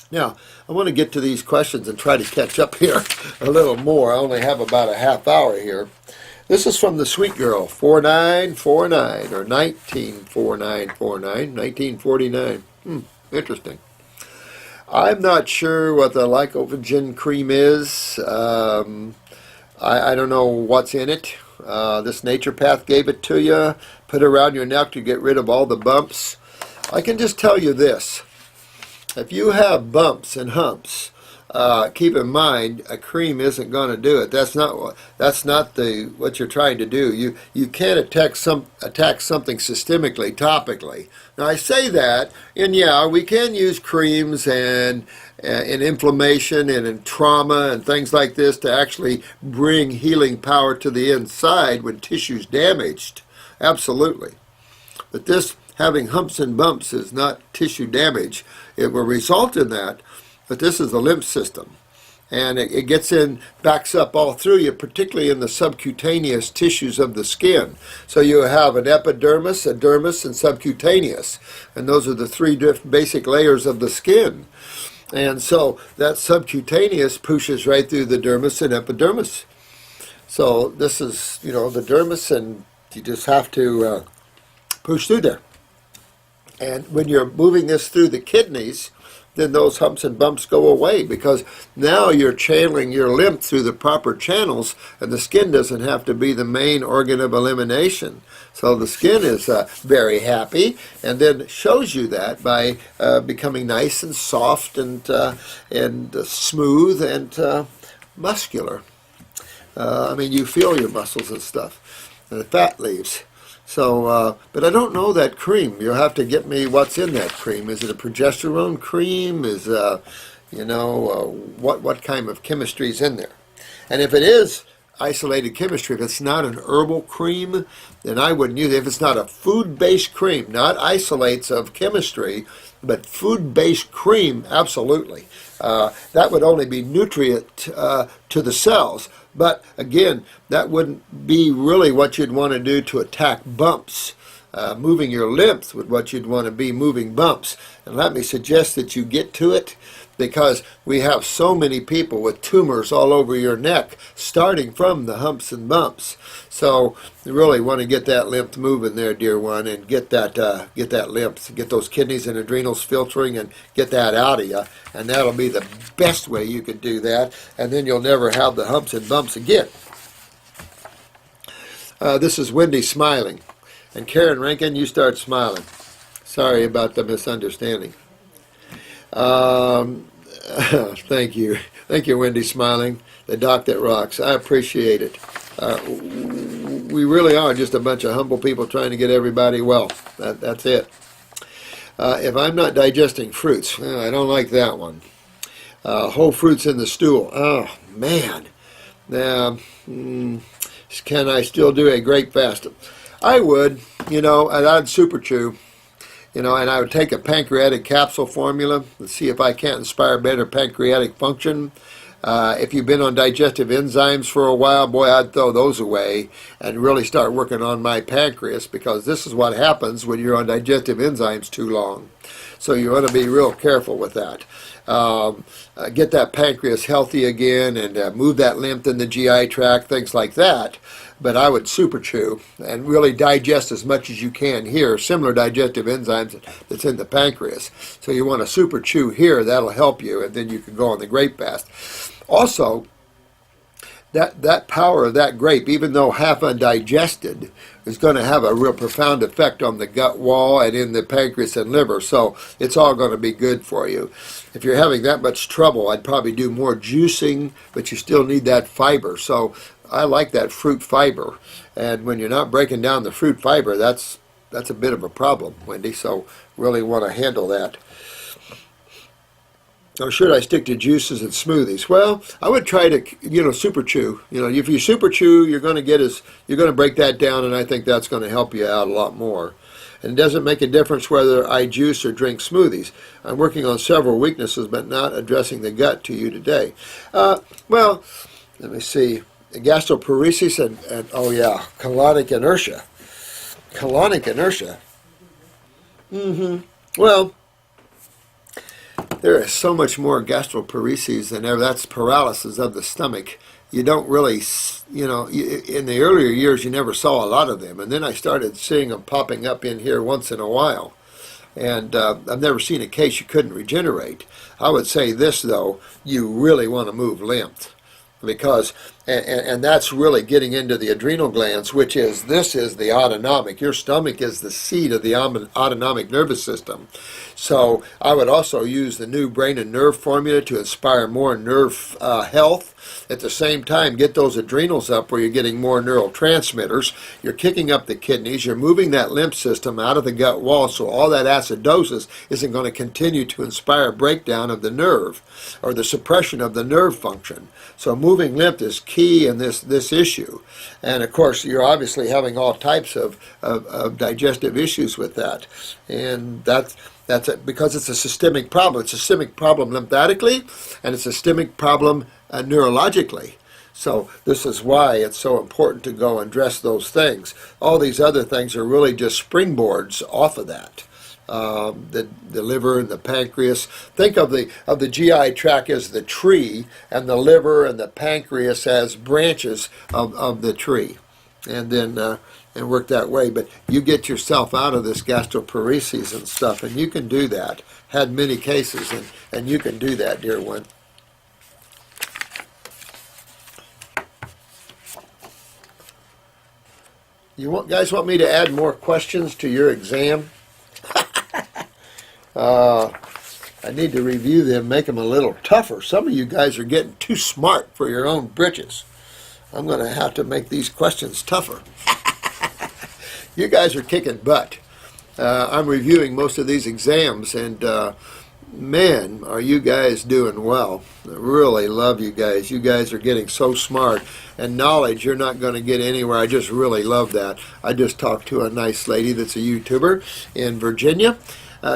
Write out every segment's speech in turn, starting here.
Now, I want to get to these questions and try to catch up here a little more. I only have about a half hour here. This is from the Sweet Girl, 4949, or 194949, 1949. Interesting. I'm not sure what the Lycophagen cream is. I don't know what's in it. This naturopath gave it to you, put it around your neck to get rid of all the bumps. I can just tell you this. If you have bumps and humps, keep in mind a cream isn't going to do it. That's not what you're trying to do. You can't attack something systemically, topically. Now I say that, and yeah, we can use creams and in inflammation and in trauma and things like this to actually bring healing power to the inside when tissue's damaged. Absolutely. But this having humps and bumps is not tissue damage. It will result in that, but this is the lymph system. And it gets in, backs up all through you, particularly in the subcutaneous tissues of the skin. So you have an epidermis, a dermis, and subcutaneous. And those are the three different basic layers of the skin. And so that subcutaneous pushes right through the dermis and epidermis. So this is, the dermis, and you just have to push through there. And when you're moving this through the kidneys, then those humps and bumps go away because now you're channeling your lymph through the proper channels, and the skin doesn't have to be the main organ of elimination. So the skin is very happy, and then shows you that by becoming nice and soft and smooth and muscular. You feel your muscles and stuff, and the fat leaves. So, but I don't know that cream. You'll have to get me what's in that cream. Is it a progesterone cream? Is, what kind of chemistry is in there? And if it is isolated chemistry, if it's not an herbal cream, then I wouldn't use it. If it's not a food-based cream, not isolates of chemistry, but food-based cream, absolutely. That would only be nutrient to the cells. But again, that wouldn't be really what you'd want to do to attack bumps. Moving your lymph with what you'd want to be moving bumps. And let me suggest that you get to it, because we have so many people with tumors all over your neck, starting from the humps and bumps. So you really want to get that lymph moving there, dear one, and get that lymph, get those kidneys and adrenals filtering, and get that out of you. And that'll be the best way you can do that. And then you'll never have the humps and bumps again. This is Wendy smiling. And Karen Rankin, you start smiling. Sorry about the misunderstanding. Thank you. Thank you, Wendy Smiling, the doc that rocks. I appreciate it. We really are just a bunch of humble people trying to get everybody well. That's it. If I'm not digesting fruits, I don't like that one. Whole fruits in the stool. Oh, man. Now, can I still do a grape fast? I would, and I'd super chew. And I would take a pancreatic capsule formula and see if I can't inspire better pancreatic function. If you've been on digestive enzymes for a while, boy, I'd throw those away and really start working on my pancreas, because this is what happens when you're on digestive enzymes too long. So you want to be real careful with that. Get that pancreas healthy again, and move that lymph in the GI tract, things like that. But I would super chew and really digest as much as you can here, similar digestive enzymes that's in the pancreas. So you want to super chew here, that'll help you, and then you can go on the grape fast. Also, that power of that grape, even though half undigested, is going to have a real profound effect on the gut wall and in the pancreas and liver. So it's all going to be good for you. If you're having that much trouble, I'd probably do more juicing, but you still need that fiber. So I like that fruit fiber. And when you're not breaking down the fruit fiber, that's a bit of a problem, Wendy. So really want to handle that. Or should I stick to juices and smoothies? Well, I would try to, super chew. If you super chew, you're going to break that down, and I think that's going to help you out a lot more. And it doesn't make a difference whether I juice or drink smoothies. I'm working on several weaknesses, but not addressing the gut to you today. Well, let me see. Gastroparesis and colonic inertia. Colonic inertia. Well, There is so much more gastroparesis than ever. That's paralysis of the stomach. You don't really, in the earlier years, you never saw a lot of them. And then I started seeing them popping up in here once in a while. And I've never seen a case you couldn't regenerate. I would say this, though, you really want to move lymph. Because, and that's really getting into the adrenal glands, this is the autonomic. Your stomach is the seat of the autonomic nervous system. So I would also use the new brain and nerve formula to inspire more nerve health. At the same time, get those adrenals up where you're getting more neurotransmitters. You're kicking up the kidneys. You're moving that lymph system out of the gut wall, so all that acidosis isn't going to continue to inspire breakdown of the nerve or the suppression of the nerve function. So moving lymph is key in this issue. And of course, you're obviously having all types of digestive issues with that. And that's it, because it's a systemic problem. It's a systemic problem lymphatically, and it's a systemic problem neurologically. So this is why it's so important to go and address those things. All these other things are really just springboards off of that. The liver and the pancreas. Think of the GI tract as the tree, and the liver and the pancreas as branches of the tree, and then and work that way. But you get yourself out of this gastroparesis and stuff, and you can do that. Had many cases, and you can do that, dear one. Guys want me to add more questions to your exam? I need to review them, make them a little tougher. Some of you guys are getting too smart for your own britches. I'm going to have to make these questions tougher. You guys are kicking butt. I'm reviewing most of these exams, and man, are you guys doing well. I really love you guys. You guys are getting so smart. And knowledge you're not going to get anywhere. I just really love that. I just talked to a nice lady that's a YouTuber in Virginia.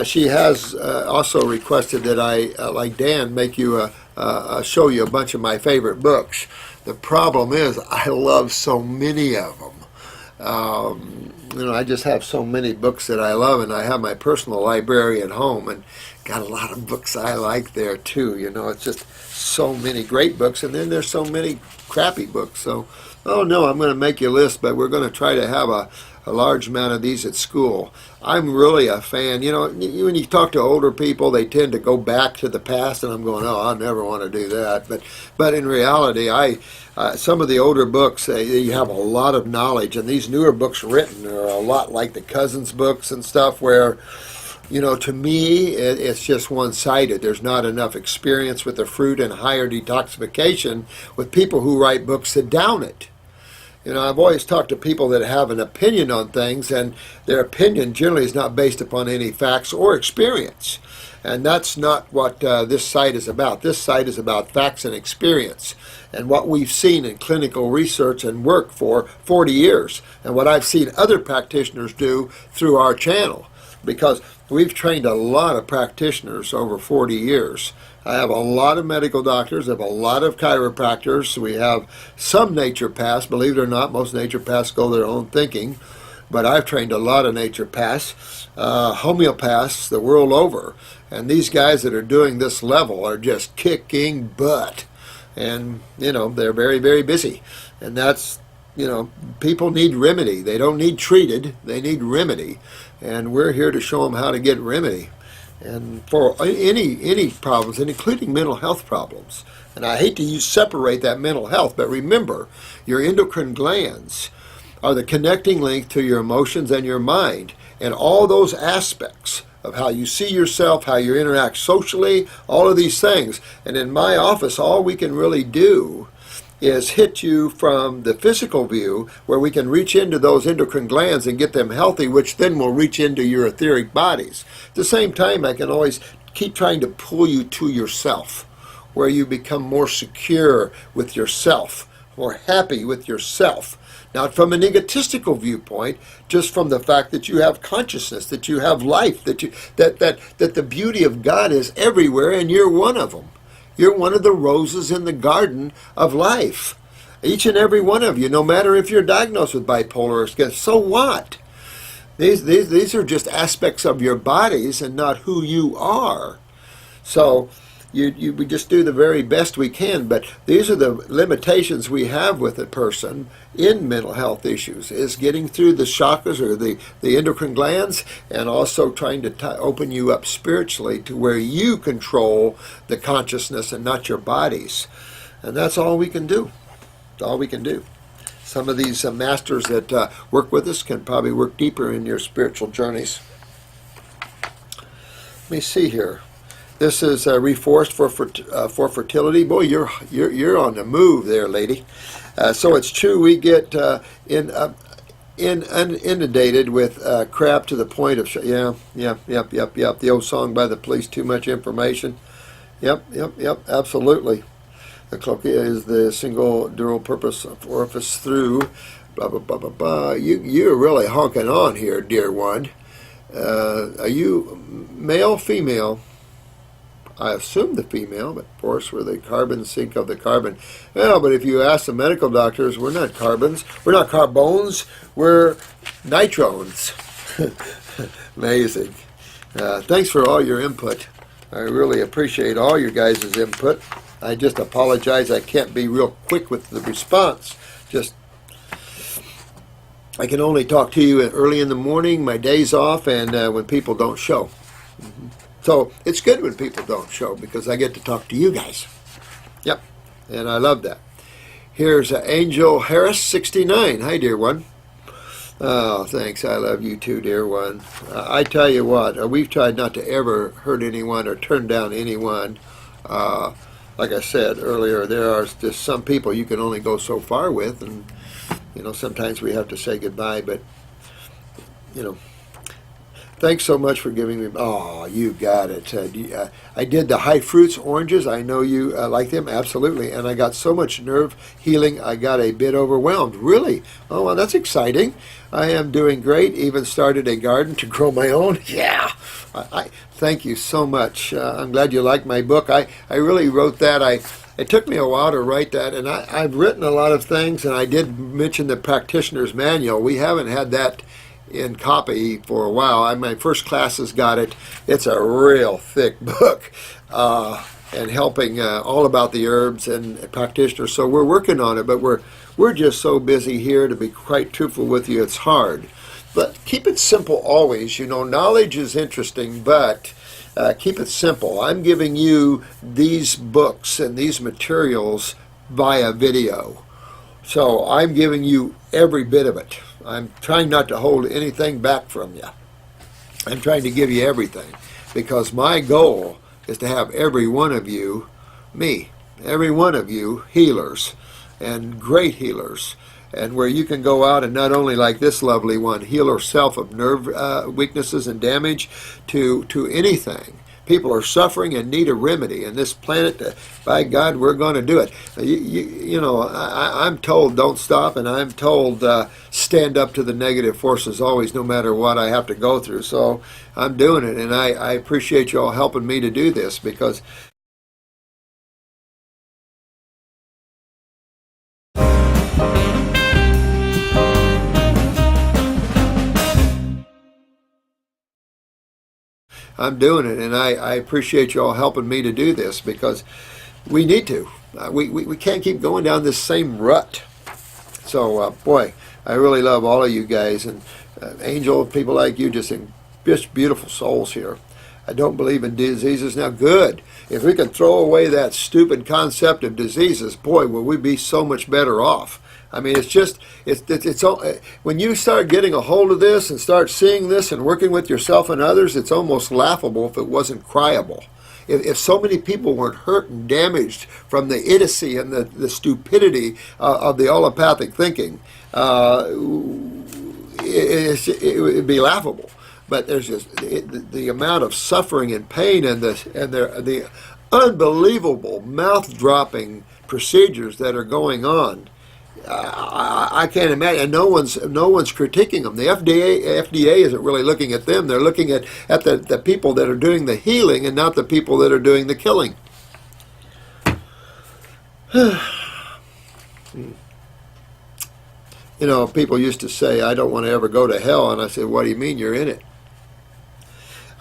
She has also requested that I, like Dan, make you show you a bunch of my favorite books. The problem is I love so many of them. I just have so many books that I love, and I have my personal library at home, and got a lot of books I like there too. It's just so many great books, and then there's so many crappy books. So, oh no, I'm going to make you a list, but we're going to try to have a large amount of these at school. I'm really a fan. When you talk to older people, they tend to go back to the past, and I'm going, oh, I never want to do that. But in reality, some of the older books, you have a lot of knowledge, and these newer books written are a lot like the Cousins books and stuff where, to me, it's just one-sided. There's not enough experience with the fruit and higher detoxification with people who write books that down it. I've always talked to people that have an opinion on things, and their opinion generally is not based upon any facts or experience. And that's not what this site is about. This site is about facts and experience, and what we've seen in clinical research and work for 40 years, and what I've seen other practitioners do through our channel, because we've trained a lot of practitioners over 40 years. I have a lot of medical doctors, I have a lot of chiropractors. We have some naturopaths. Believe it or not, most naturopaths go their own thinking. But I've trained a lot of naturopaths, homeopaths the world over. And these guys that are doing this level are just kicking butt. And, they're very, very busy. And that's, people need remedy. They don't need treated. They need remedy. And we're here to show them how to get remedy. And for any problems, and including mental health problems. And I hate to separate that mental health, but remember, your endocrine glands are the connecting link to your emotions and your mind, and all those aspects of how you see yourself, how you interact socially, all of these things. And in my office, all we can really do is hit you from the physical view, where we can reach into those endocrine glands and get them healthy, which then will reach into your etheric bodies. At the same time, I can always keep trying to pull you to yourself, where you become more secure with yourself, more happy with yourself. Not from an egotistical viewpoint, just from the fact that you have consciousness, that you have life, that the beauty of God is everywhere, and you're one of them. You're one of the roses in the garden of life. Each and every one of you, no matter if you're diagnosed with bipolar or schizophrenia, so what? These are just aspects of your bodies and not who you are. So we just do the very best we can, but these are the limitations we have with a person in mental health issues, is getting through the chakras or the endocrine glands, and also trying to open you up spiritually to where you control the consciousness and not your bodies. And that's all we can do. That's all we can do. Some of these masters that work with us can probably work deeper in your spiritual journeys. Let me see here. This is Reforced for fertility. Boy, you're on the move there, lady. So it's true we get inundated with crap to the point of yep. The old song by the Police, too much information. Yep, absolutely. The cloaca is the single dual purpose orifice through. Blah blah blah blah blah. You're really honking on here, dear one. Are you male, female? I assume the female, but of course we're the carbon sink of the carbon. Well, but if you ask the medical doctors, we're not carbons. We're not carbones. We're nitrones. Amazing. Thanks for all your input. I really appreciate all your guys' input. I just apologize I can't be real quick with the response. I can only talk to you early in the morning, my days off, and when people don't show. So it's good when people don't show because I get to talk to you guys. Yep, and I love that. Here's Angel Harris, 69. Hi, dear one. Oh, thanks. I love you too, dear one. I tell you what, we've tried not to ever hurt anyone or turn down anyone. Like I said earlier, there are just some people you can only go so far with, and sometimes we have to say goodbye, but thanks so much for giving me. Oh, you got it. I did the high fruits oranges. I know you like them, absolutely. And I got so much nerve healing, I got a bit overwhelmed. Really? Oh, well, that's exciting. I am doing great. Even started a garden to grow my own. Yeah. I thank you so much. I'm glad you like my book. I really wrote that. It took me a while to write that, and I've written a lot of things, and I did mention the practitioner's manual. We haven't had that in copy for a while. My first classes got it. It's a real thick book, and helping all about the herbs and practitioners. So we're working on it, but we're just so busy here. To be quite truthful with you, it's hard. But keep it simple always. Knowledge is interesting, but keep it simple. I'm giving you these books and these materials via video. So I'm giving you every bit of it. I'm trying not to hold anything back from you. I'm trying to give you everything because my goal is to have every one of you, every one of you healers and great healers, and where you can go out and not only like this lovely one, heal herself of nerve weaknesses and damage to anything. People are suffering and need a remedy, and this planet, by God, we're going to do it. I'm told don't stop, and I'm told stand up to the negative forces always, no matter what I have to go through. So I'm doing it, and I appreciate you all helping me to do this because I'm doing it, and I appreciate you all helping me to do this because we need to. We can't keep going down this same rut. So, boy, I really love all of you guys, and Angel, people like you, just beautiful souls here. I don't believe in diseases. Now, good. If we can throw away that stupid concept of diseases, boy, will we be so much better off. I mean, it's when you start getting a hold of this and start seeing this and working with yourself and others, it's almost laughable if it wasn't cryable. If so many people weren't hurt and damaged from the idiocy and the stupidity of the allopathic thinking, it would be laughable. But there's just the amount of suffering and pain and the unbelievable mouth-dropping procedures that are going on. I can't imagine, and no one's critiquing them. The FDA isn't really looking at them. They're looking at the people that are doing the healing and not the people that are doing the killing. People used to say, I don't want to ever go to hell, and I said, what do you mean you're in it?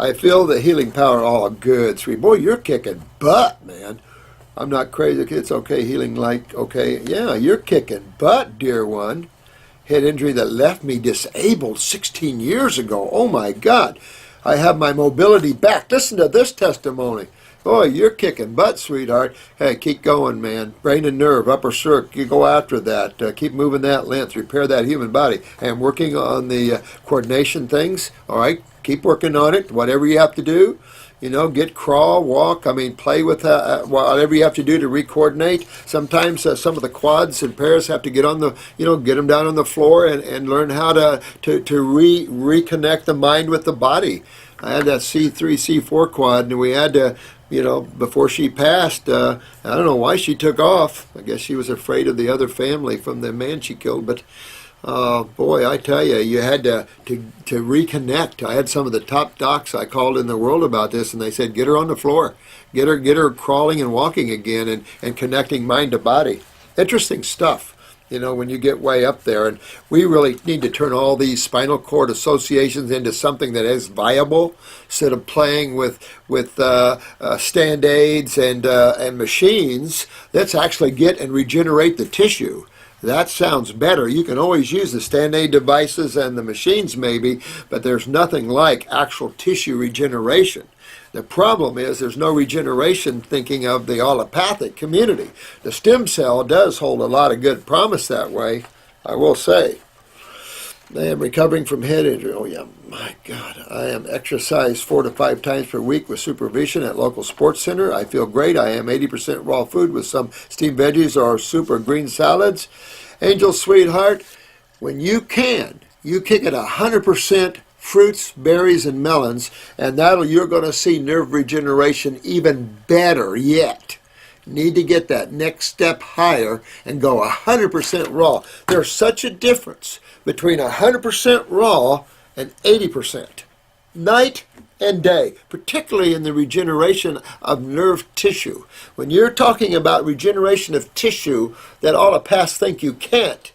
I feel the healing power. Oh, good, sweet boy. You're kicking butt, man. I'm not crazy. It's okay. Healing like okay. Yeah, you're kicking butt, dear one. Head injury that left me disabled 16 years ago. Oh my God. I have my mobility back. Listen to this testimony. Boy, you're kicking butt, sweetheart. Hey, keep going, man. Brain and nerve, upper circ. You go after that. Keep moving that length. Repair that human body. Hey, I'm working on the coordination things. All right, keep working on it. Whatever you have to do. You know, get crawl, walk. I mean, play with whatever you have to do to re-coordinate. Sometimes some of the quads and pairs have to get on the, get them down on the floor and learn how to reconnect the mind with the body. I had that C3, C4 quad, and we had to, before she passed, I don't know why she took off. I guess she was afraid of the other family from the man she killed, but boy, I tell you, you had to reconnect. I had some of the top docs I called in the world about this, and they said, get her on the floor. Get her crawling and walking again and connecting mind to body. Interesting stuff, when you get way up there. And we really need to turn all these spinal cord associations into something that is viable instead of playing with stand aids and machines. Let's actually get and regenerate the tissue. That sounds better. You can always use the stand-aid devices and the machines maybe, but there's nothing like actual tissue regeneration. The problem is there's no regeneration thinking of the allopathic community. The stem cell does hold a lot of good promise that way, I will say. I am recovering from head injury. Oh yeah, my God. I am exercised 4 to 5 times per week with supervision at local sports center. I feel great. I am 80% raw food with some steamed veggies or soup or green salads. Angel, sweetheart, when you can, you kick it 100% fruits, berries, and melons, and you're going to see nerve regeneration even better yet. Need to get that next step higher and go 100% raw. There's such a difference between 100% raw and 80%. Night and day, particularly in the regeneration of nerve tissue. When you're talking about regeneration of tissue that all the past think you can't,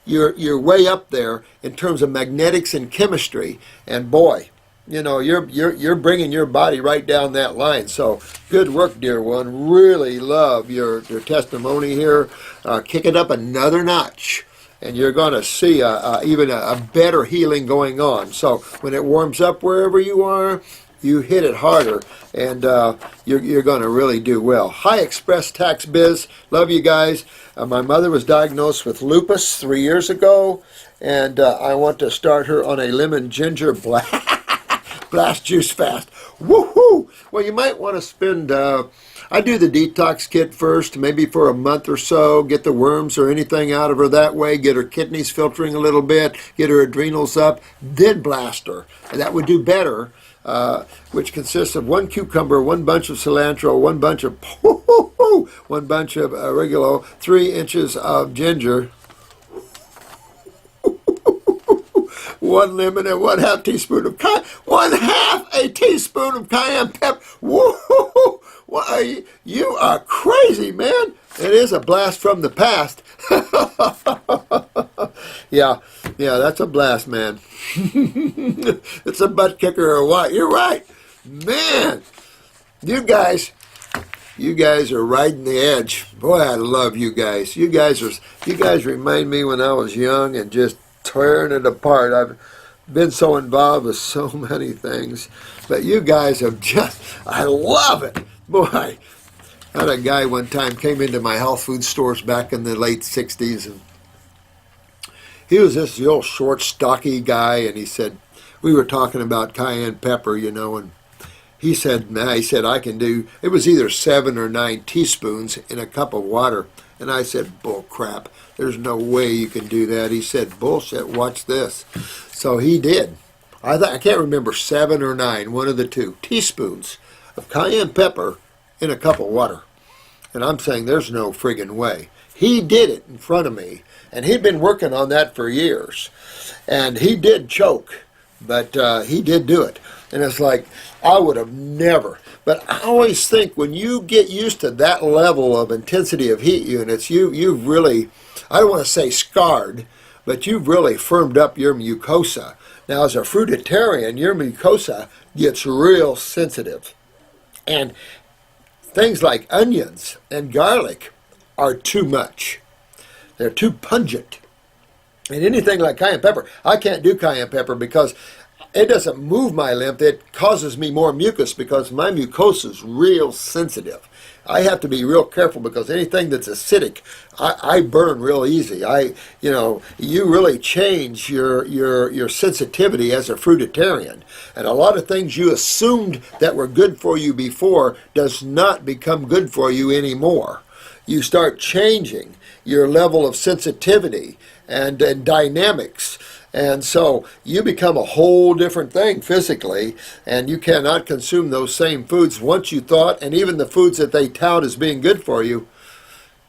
you're way up there in terms of magnetics and chemistry. And boy, you're bringing your body right down that line. So good work, dear one. Really love your testimony here. Kick it up another notch, and you're going to see even a better healing going on. So when it warms up wherever you are, you hit it harder, and you're going to really do well. Hi, Express Tax Biz. Love you guys. My mother was diagnosed with lupus 3 years ago, and I want to start her on a lemon ginger blast juice fast. Woohoo! Well, you might want to spend, I do the detox kit first, maybe for a month or so, get the worms or anything out of her that way, get her kidneys filtering a little bit, get her adrenals up, then blast her. And that would do better, which consists of 1 cucumber, 1 bunch of cilantro, 1 bunch of, 1 bunch of oregano, 3 inches of ginger, 1 lemon and 1/2 teaspoon of a teaspoon of cayenne pepper. Whoa! Well, you are crazy, man. It is a blast from the past. yeah, that's a blast, man. It's a butt kicker or what? You're right, man. You guys are riding the edge. Boy, I love you guys. You guys remind me when I was young and just tearing it apart. I've been so involved with so many things, but you guys have I love it. Boy, I had a guy one time came into my health food stores back in the late 60s, and he was this old short, stocky guy, and he said, we were talking about cayenne pepper, and he said, I can do, it was either 7 or 9 teaspoons in a cup of water. And I said, bull crap, there's no way you can do that. He said, bullshit, watch this. So he did. I can't remember 7 or 9, one of the two, teaspoons of cayenne pepper in a cup of water. And I'm saying there's no friggin' way. He did it in front of me, and he'd been working on that for years. And he did choke, but he did do it. And it's like, I would have never. But I always think when you get used to that level of intensity of heat units, you've really, I don't want to say scarred, but you've really firmed up your mucosa. Now, as a fruitarian, your mucosa gets real sensitive. And things like onions and garlic are too much. They're too pungent. And anything like cayenne pepper, I can't do cayenne pepper because it doesn't move my lymph. It causes me more mucus because my mucosa is real sensitive. I have to be real careful because anything that's acidic, I burn real easy. You really change your sensitivity as a fruitarian. And a lot of things you assumed that were good for you before does not become good for you anymore. You start changing your level of sensitivity and dynamics. And so you become a whole different thing physically, and you cannot consume those same foods once you thought, and even the foods that they tout as being good for you,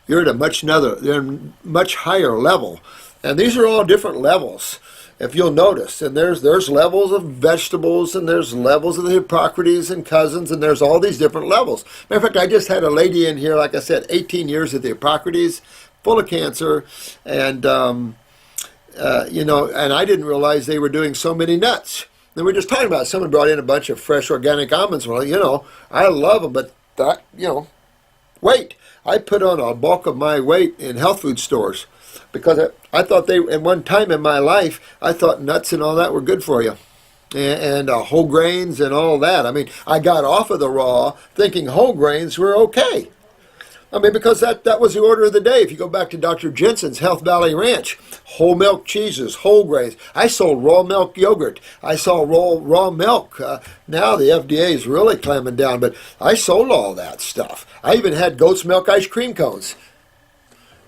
you're at they're much higher level. And these are all different levels, if you'll notice. And there's levels of vegetables, and there's levels of the Hippocrates and cousins, and there's all these different levels. Matter of fact, I just had a lady in here, like I said, 18 years at the Hippocrates, full of cancer, and and I didn't realize they were doing so many nuts. And we were just talking about it. Someone brought in a bunch of fresh organic almonds. Well, I love them, but weight. I put on a bulk of my weight in health food stores because I thought at one time in my life, I thought nuts and all that were good for you. And whole grains and all that. I mean, I got off of the raw thinking whole grains were okay. Because that was the order of the day. If you go back to Dr. Jensen's Health Valley Ranch, whole milk cheeses, whole grains. I sold raw milk yogurt. I sold raw milk. Now the FDA is really clamping down, but I sold all that stuff. I even had goat's milk ice cream cones.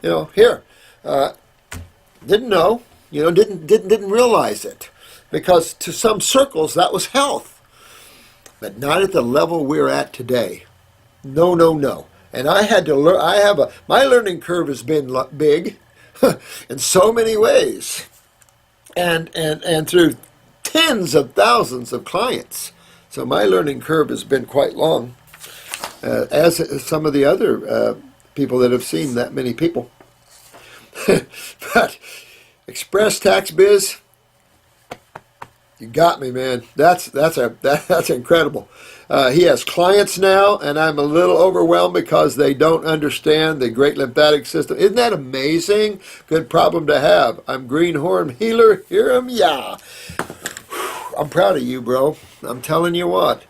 Here. Didn't know. Didn't realize it. Because to some circles that was health. But not at the level we're at today. No. And I had to learn. My learning curve has been big in so many ways, and through tens of thousands of clients. So my learning curve has been quite long, as some of the other people that have seen that many people. But Express Tax Biz, you got me, man. That's incredible. He has clients now, and I'm a little overwhelmed because they don't understand the great lymphatic system. Isn't that amazing? Good problem to have. I'm Greenhorn Healer. Hear him, yeah. I'm proud of you, bro. I'm telling you what.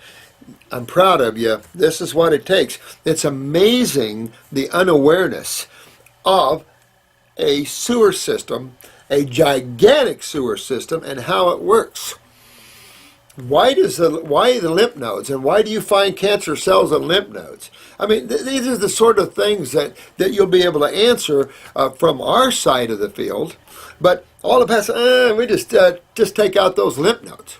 I'm proud of you. This is what it takes. It's amazing the unawareness of a sewer system, a gigantic sewer system, and how it works. Why the lymph nodes, and why do you find cancer cells in lymph nodes? These are the sort of things that you'll be able to answer from our side of the field. But all of us, we just take out those lymph nodes.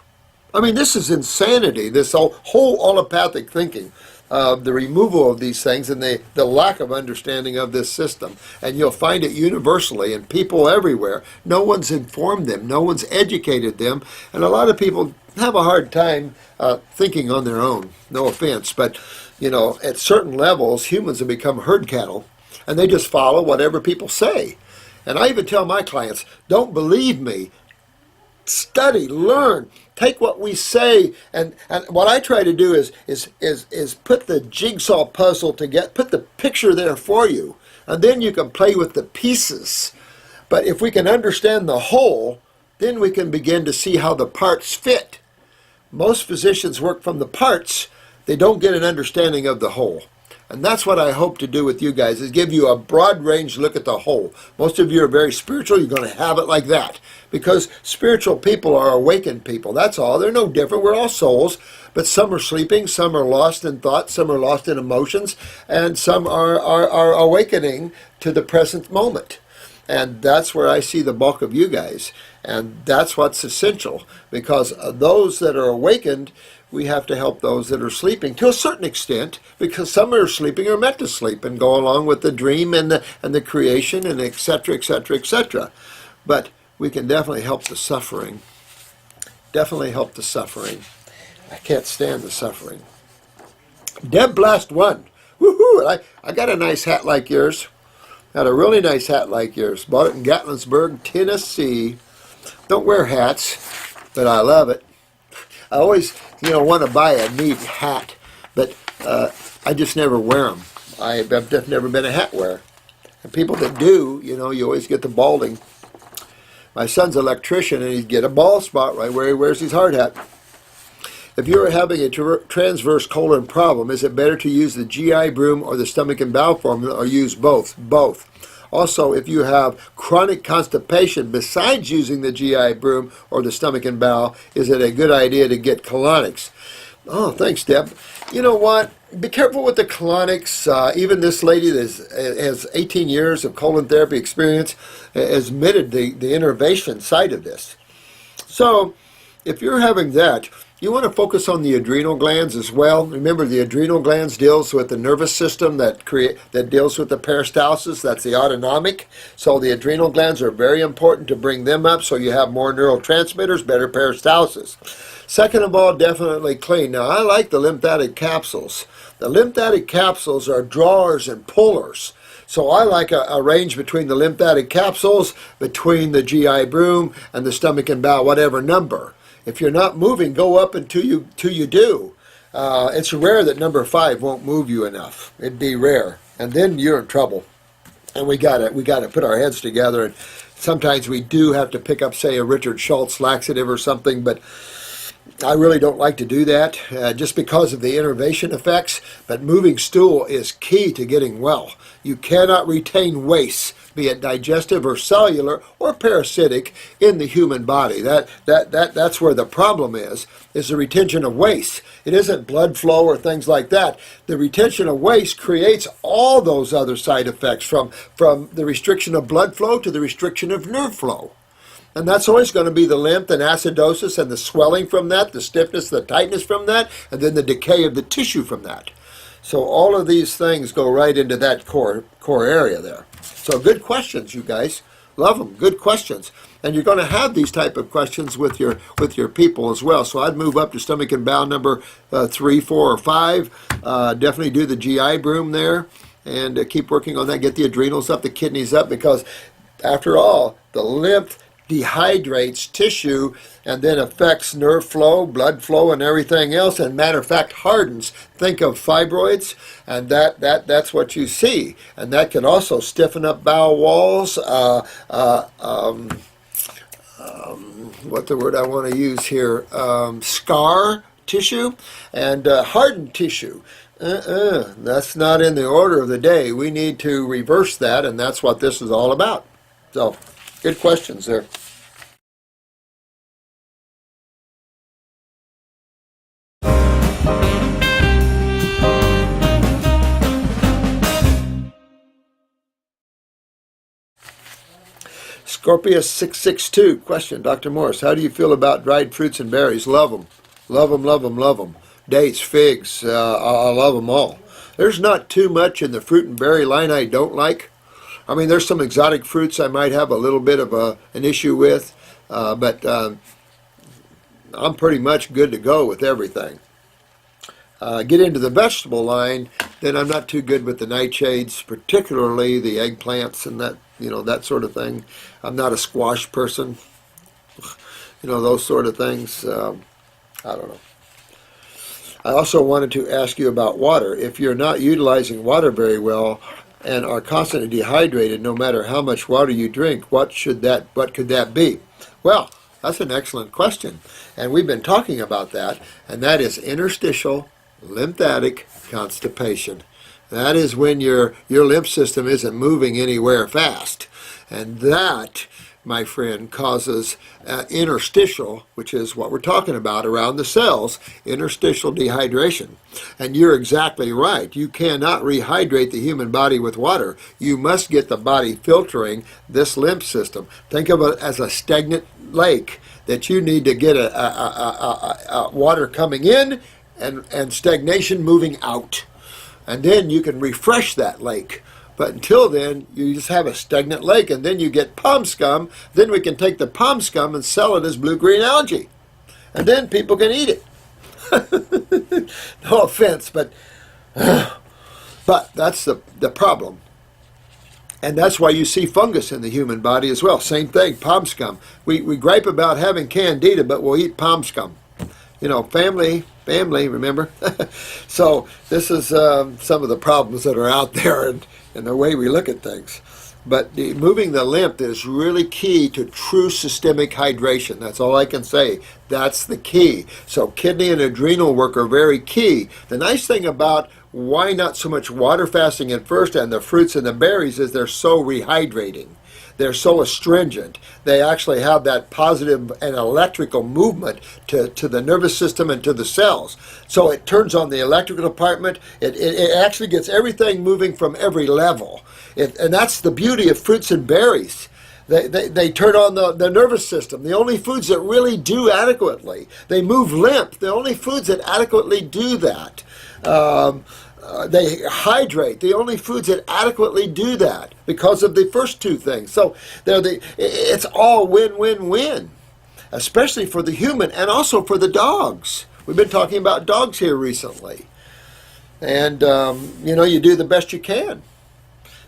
This is insanity. This whole allopathic thinking, the removal of these things, and the lack of understanding of this system. And you'll find it universally in people everywhere. No one's informed them. No one's educated them. And a lot of people have a hard time thinking on their own. No offense, but at certain levels, humans have become herd cattle, and they just follow whatever people say. And I even tell my clients, don't believe me. Study, learn, take what we say, and what I try to do is put the jigsaw puzzle together, put the picture there for you, and then you can play with the pieces. But if we can understand the whole, then we can begin to see how the parts fit. Most physicians work from the parts. They don't get an understanding of the whole. And that's what I hope to do with you guys, is give you a broad range look at the whole. Most of you are very spiritual. You're going to have it like that. Because spiritual people are awakened people. That's all. They're no different. We're all souls. But some are sleeping. Some are lost in thought. Some are lost in emotions. And some are awakening to the present moment. And that's where I see the bulk of you guys. And that's what's essential. Because those that are awakened, we have to help those that are sleeping to a certain extent, because some are sleeping or meant to sleep and go along with the dream and the creation and et cetera, et cetera, et cetera. But we can definitely help the suffering. Definitely help the suffering. I can't stand the suffering. Deb Blast 1. Woohoo! I got a nice hat like yours. Got a really nice hat like yours. Bought it in Gatlinburg, Tennessee. Don't wear hats, but I love it. I always, want to buy a neat hat, but I just never wear them. I've just never been a hat wearer. And people that do, you always get the balding. My son's an electrician, and he'd get a bald spot right where he wears his hard hat. If you're having a transverse colon problem, is it better to use the GI broom or the stomach and bowel formula, or use both? Both. Also, if you have chronic constipation, besides using the GI broom or the stomach and bowel, is it a good idea to get colonics? Oh, thanks, Deb. You know what? Be careful with the colonics. Even this lady that has 18 years of colon therapy experience has admitted the innervation side of this. So, if you're having that, you want to focus on the adrenal glands as well. Remember, the adrenal glands deals with the nervous system that deals with the peristalsis. That's the autonomic. So the adrenal glands are very important to bring them up so you have more neurotransmitters, better peristalsis. Second of all, definitely clean. Now, I like the lymphatic capsules. The lymphatic capsules are drawers and pullers. So I like a range between the lymphatic capsules, between the GI broom, and the stomach and bowel, whatever number. If you're not moving, go up until you do. It's rare that number 5 won't move you enough. It'd be rare, and then you're in trouble. And we gotta put our heads together. And sometimes we do have to pick up, say, a Richard Schultz laxative or something, but I really don't like to do that just because of the innervation effects. But moving stool is key to getting well. You cannot retain waste, be it digestive or cellular or parasitic, in the human body. That's where the problem is the retention of waste. It isn't blood flow or things like that. The retention of waste creates all those other side effects, from the restriction of blood flow to the restriction of nerve flow. And that's always going to be the lymph and acidosis and the swelling from that, the stiffness, the tightness from that, and then the decay of the tissue from that. So all of these things go right into that core area there. So good questions, you guys. Love them. Good questions. And you're going to have these type of questions with your people as well. So I'd move up to stomach and bowel number 3, 4, or 5. Definitely do the GI broom there, and keep working on that. Get the adrenals up, the kidneys up, because after all, the lymph dehydrates tissue and then affects nerve flow, blood flow, and everything else, and matter of fact hardens. Think of fibroids, and that's what you see. And that can also stiffen up bowel walls, what the word I want to use here, scar tissue, and hardened tissue. That's not in the order of the day. We need to reverse that, and that's what this is all about. So, good questions there. Scorpius 662 question, Dr. Morris, how do you feel about dried fruits and berries? Love them. Love them, love them, love them. Dates, figs, I love them all. There's not too much in the fruit and berry line I don't like. I mean, there's some exotic fruits I might have a little bit of an issue with, but I'm pretty much good to go with everything. Get into the vegetable line, then I'm not too good with the nightshades, particularly the eggplants and that sort of thing. I'm not a squash person, those sort of things. I don't know. I also wanted to ask you about water. If you're not utilizing water very well and are constantly dehydrated, no matter how much water you drink, what could that be? Well, that's an excellent question, and we've been talking about that, and that is interstitial lymphatic constipation. That is when your lymph system isn't moving anywhere fast, and that, my friend, causes interstitial, which is what we're talking about around the cells, interstitial dehydration. And you're exactly right. You cannot rehydrate the human body with water. You must get the body filtering this lymph system. Think of it as a stagnant lake that you need to get a water coming in and stagnation moving out. And then you can refresh that lake. But until then, you just have a stagnant lake, and then you get palm scum. Then we can take the palm scum and sell it as blue-green algae. And then people can eat it. No offense, but that's the problem. And that's why you see fungus in the human body as well. Same thing, palm scum. We gripe about having candida, but we'll eat palm scum. Family, remember? So this is some of the problems that are out there and the way we look at things. But moving the lymph is really key to true systemic hydration. That's all I can say. That's the key. So kidney and adrenal work are very key. The nice thing about why not so much water fasting at first and the fruits and the berries is they're so rehydrating. They're so astringent. They actually have that positive and electrical movement to the nervous system and to the cells. So it turns on the electrical department. It actually gets everything moving from every level. And that's the beauty of fruits and berries. They turn on the nervous system. The only foods that really do adequately. They move lymph. The only foods that adequately do that. They hydrate. The only foods that adequately do that because of the first two things. So it's all win-win-win, especially for the human and also for the dogs. We've been talking about dogs here recently. And, you do the best you can.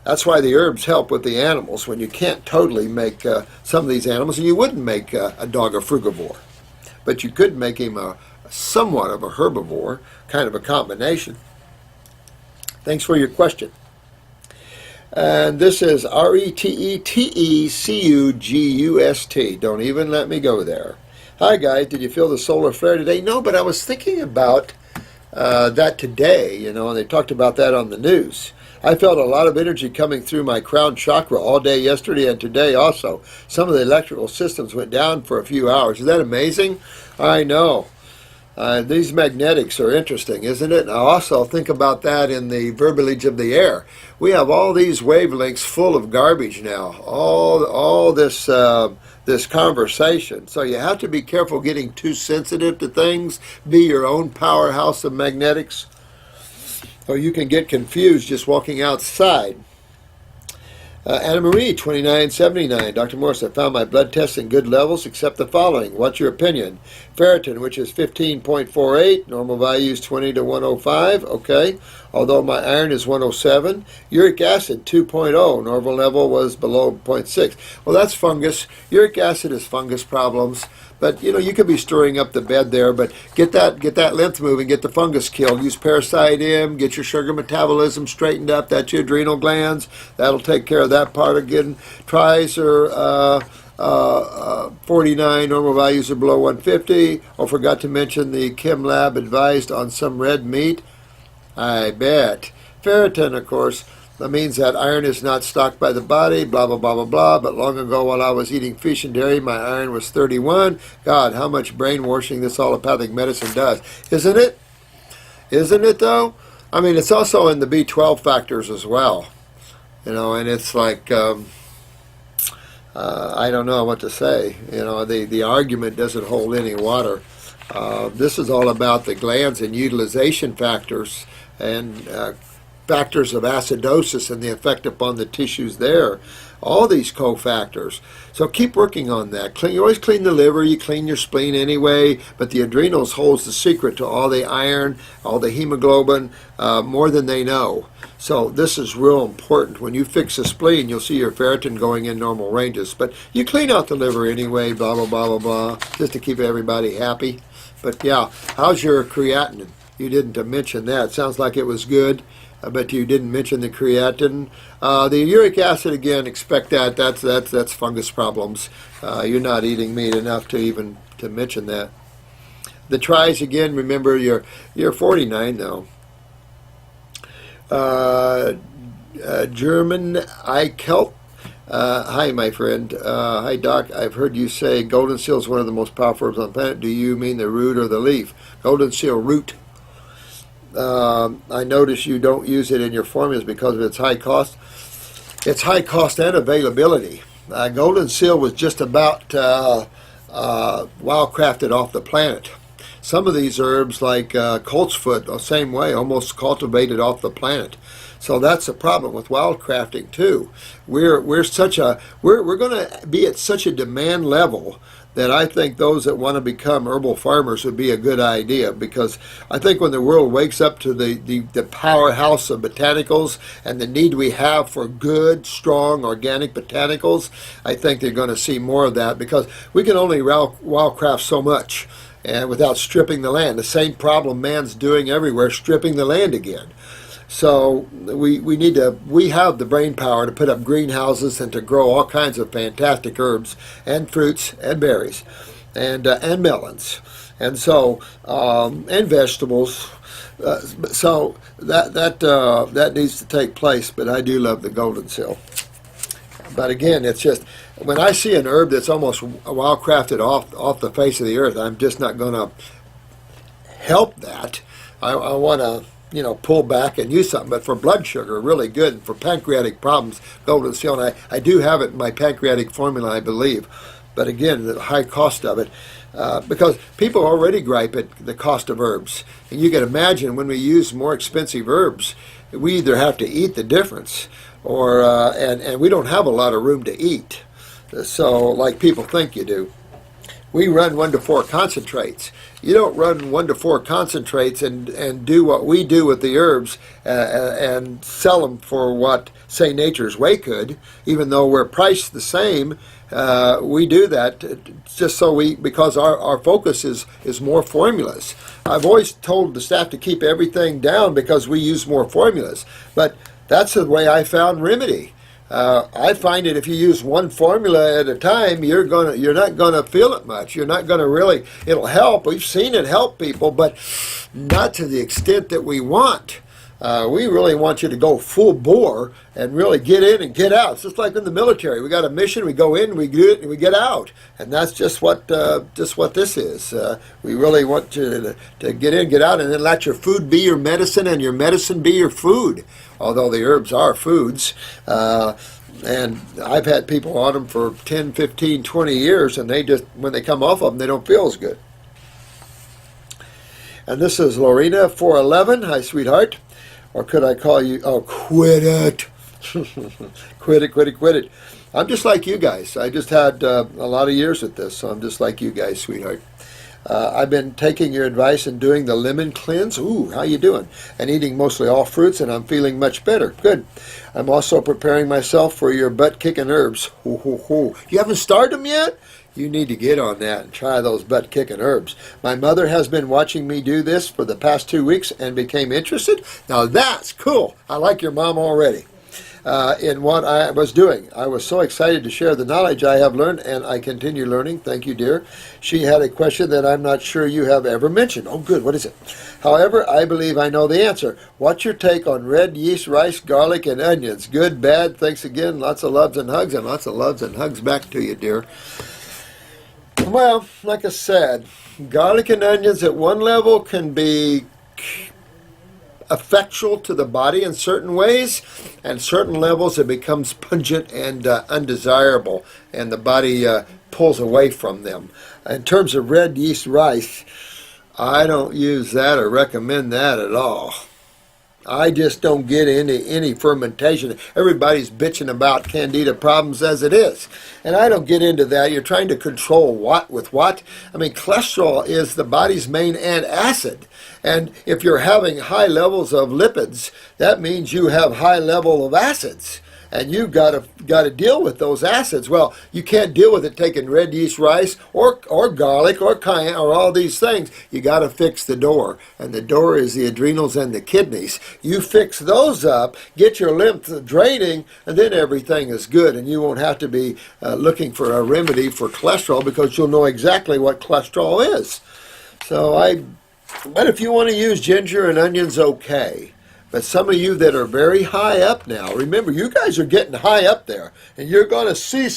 That's why the herbs help with the animals when you can't totally make some of these animals, and you wouldn't make a dog a frugivore. But you could make him somewhat of a herbivore, kind of a combination. Thanks for your question. And this is RETETECUGUST. Don't even let me go there. Hi guys, did you feel the solar flare today? No, but I was thinking about that today, and they talked about that on the news. I felt a lot of energy coming through my crown chakra all day yesterday and today also. Some of the electrical systems went down for a few hours. Is that amazing? I know. These magnetics are interesting, isn't it? I also think about that in the verbiage of the air. We have all these wavelengths full of garbage now, all this this conversation. So you have to be careful getting too sensitive to things. Be your own powerhouse of magnetics, or you can get confused just walking outside. Anna Marie, 2979. Dr. Morris, I found my blood tests in good levels except the following. What's your opinion? Ferritin, which is 15.48. Normal value is 20 to 105. Okay. Although my iron is 107. Uric acid, 2.0. Normal level was below 0.6. Well, that's fungus. Uric acid is fungus problems. But, you could be stirring up the bed there, but get that lymph moving, get the fungus killed. Use Parasite M, get your sugar metabolism straightened up. That's your adrenal glands. That'll take care of that part again. Tricer, 49, normal values are below 150. Oh, forgot to mention the Chem Lab advised on some red meat. I bet. Ferritin, of course. That means that iron is not stocked by the body, blah, blah, blah, blah, blah. But long ago while I was eating fish and dairy, my iron was 31. God, how much brainwashing this allopathic medicine does. Isn't it? Isn't it, though? I mean, it's also in the B12 factors as well. And it's like, I don't know what to say. The argument doesn't hold any water. This is all about the glands and utilization factors and factors of acidosis and the effect upon the tissues there. All these cofactors. So keep working on that. You always clean the liver, you clean your spleen anyway, but the adrenals holds the secret to all the iron, all the hemoglobin, more than they know. So this is real important. When you fix the spleen, you'll see your ferritin going in normal ranges. But you clean out the liver anyway, blah, blah, blah, blah, blah, just to keep everybody happy. But yeah, how's your creatinine? You didn't mention that. Sounds like it was good. But you didn't mention the creatinine. The uric acid, again, expect that. That's fungus problems. You're not eating meat enough to mention that. The tries, again, remember you're 49 though. German Eichelt. Hi, my friend. Hi, Doc. I've heard you say golden seal is one of the most powerful herbs on the planet. Do you mean the root or the leaf? Golden seal root. I notice you don't use it in your formulas because of its high cost. It's high cost and availability. Golden seal was just about wildcrafted off the planet. Some of these herbs, like coltsfoot, the same way, almost cultivated off the planet. So that's the problem with wildcrafting too. We're going to be at such a demand level that I think those that want to become herbal farmers would be a good idea, because I think when the world wakes up to the powerhouse of botanicals and the need we have for good, strong, organic botanicals, I think they're going to see more of that, because we can only wildcraft so much and without stripping the land. The same problem man's doing everywhere, stripping the land again. So we have the brain power to put up greenhouses and to grow all kinds of fantastic herbs and fruits and berries and melons, and so and vegetables. So that needs to take place. But I do love the golden seal. But again, it's just when I see an herb that's almost wildcrafted off the face of the earth, I'm just not going to help that. I want to pull back and use something. But for blood sugar, really good. And for pancreatic problems, golden seal. And I do have it in my pancreatic formula, I believe. But again, the high cost of it, because people already gripe at the cost of herbs. And you can imagine when we use more expensive herbs, we either have to eat the difference, or and we don't have a lot of room to eat. So like people think you do. We run 1 to 4 concentrates. You don't run 1 to 4 concentrates and do what we do with the herbs and sell them for what, say, Nature's Way could, even though we're priced the same. We do that just because our focus is more formulas. I've always told the staff to keep everything down because we use more formulas, but that's the way I found Remedy. I find that if you use one formula at a time, you're not gonna feel it much. You're not gonna really. It'll help. We've seen it help people, but not to the extent that we want. We really want you to go full bore and really get in and get out. It's just like in the military. We got a mission. We go in, we do it, and we get out. And that's just what this is. We really want you to get in, get out, and then let your food be your medicine and your medicine be your food. Although the herbs are foods. And I've had people on them for 10, 15, 20 years, and they just, when they come off of them, they don't feel as good. And this is Lorena 411. Hi, sweetheart. Or could I call you? Oh, quit it. Quit it. I'm just like you guys. I just had a lot of years at this, so I'm just like you guys, sweetheart. I've been taking your advice and doing the lemon cleanse. Ooh, how you doing? And eating mostly all fruits, and I'm feeling much better. Good. I'm also preparing myself for your butt-kicking herbs. Hoo, hoo, hoo. You haven't started them yet? You need to get on that and try those butt-kicking herbs. My mother has been watching me do this for the past 2 weeks and became interested. Now that's cool. I like your mom already. In what I was doing. I was so excited to share the knowledge I have learned, and I continue learning. Thank you, dear. She had a question that I'm not sure you have ever mentioned. Oh, good. What is it? However, I believe I know the answer. What's your take on red yeast, rice, garlic, and onions? Good, bad? Thanks again. Lots of loves and hugs, and lots of loves and hugs back to you, dear. Well, like I said, garlic and onions at one level can be effectual to the body in certain ways, and certain levels it becomes pungent and undesirable, and the body pulls away from them. In terms of red yeast rice, I don't use that or recommend that at all. I just don't get into any fermentation. Everybody's bitching about candida problems as it is, and I don't get into that. You're trying to control what with what? I mean, cholesterol is the body's main antacid, and if you're having high levels of lipids, that means you have high level of acids, and you've got to deal with those acids. Well, you can't deal with it taking red yeast rice or garlic or cayenne or all these things. You got to fix the door, and the door is the adrenals and the kidneys. You fix those up, get your lymph draining, and then everything is good, and you won't have to be looking for a remedy for cholesterol, because you'll know exactly what cholesterol is. But if you want to use ginger and onions, okay. But some of you that are very high up now, remember, you guys are getting high up there, and you're going to see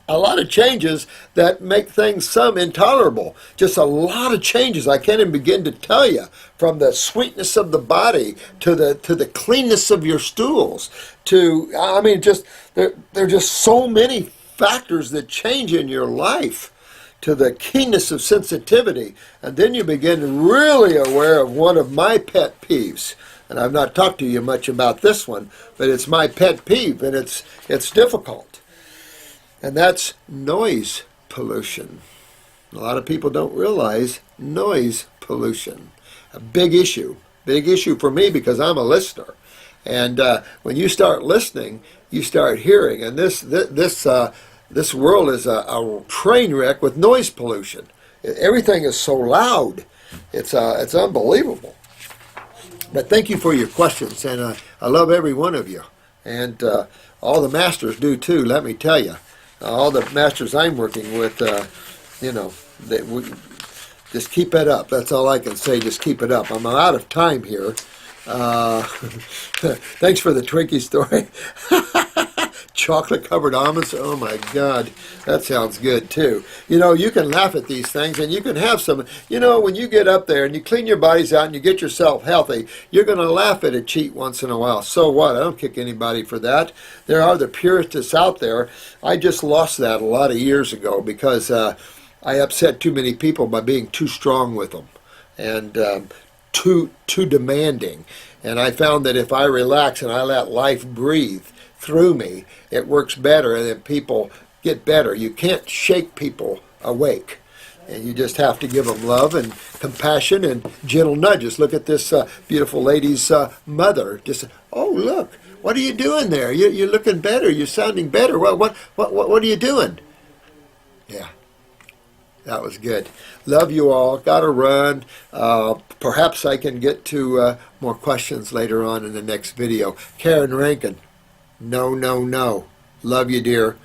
a lot of changes that make things some intolerable. Just a lot of changes. I can't even begin to tell you, from the sweetness of the body to the cleanness of your stools. There are just so many factors that change in your life, to the keenness of sensitivity. And then you begin really aware of one of my pet peeves. And I've not talked to you much about this one, but it's my pet peeve, and it's difficult. And that's noise pollution. A lot of people don't realize noise pollution. A big issue for me because I'm a listener. And when you start listening, you start hearing. And this world is a train wreck with noise pollution. Everything is so loud. It's unbelievable. But thank you for your questions, and I love every one of you. And all the masters do too, let me tell you. All the masters I'm working with, just keep it up. That's all I can say, just keep it up. I'm out of time here. Thanks for the Twinkie story. Chocolate-covered almonds, oh my God, that sounds good too. You can laugh at these things and you can have some, when you get up there and you clean your bodies out and you get yourself healthy, you're going to laugh at a cheat once in a while. So what? I don't kick anybody for that. There are the purists out there. I just lost that a lot of years ago because I upset too many people by being too strong with them and too demanding. And I found that if I relax and I let life breathe through me, it works better and then people get better. You can't shake people awake. And you just have to give them love and compassion and gentle nudges. Look at this beautiful lady's mother. Just, oh, look, what are you doing there? You're looking better. You're sounding better. What are you doing? Yeah. That was good. Love you all. Got to run. Perhaps I can get to more questions later on in the next video. Karen Rankin. No. Love you, dear.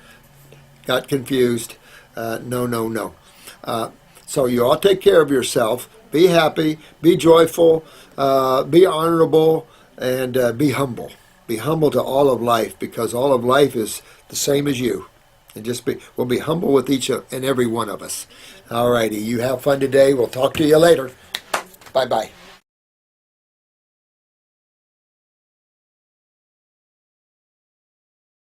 Got confused. No. So you all take care of yourself. Be happy. Be joyful. Be honorable. And be humble. Be humble to all of life because all of life is the same as you. And we'll be humble with each and every one of us. All righty. You have fun today. We'll talk to you later. Bye-bye.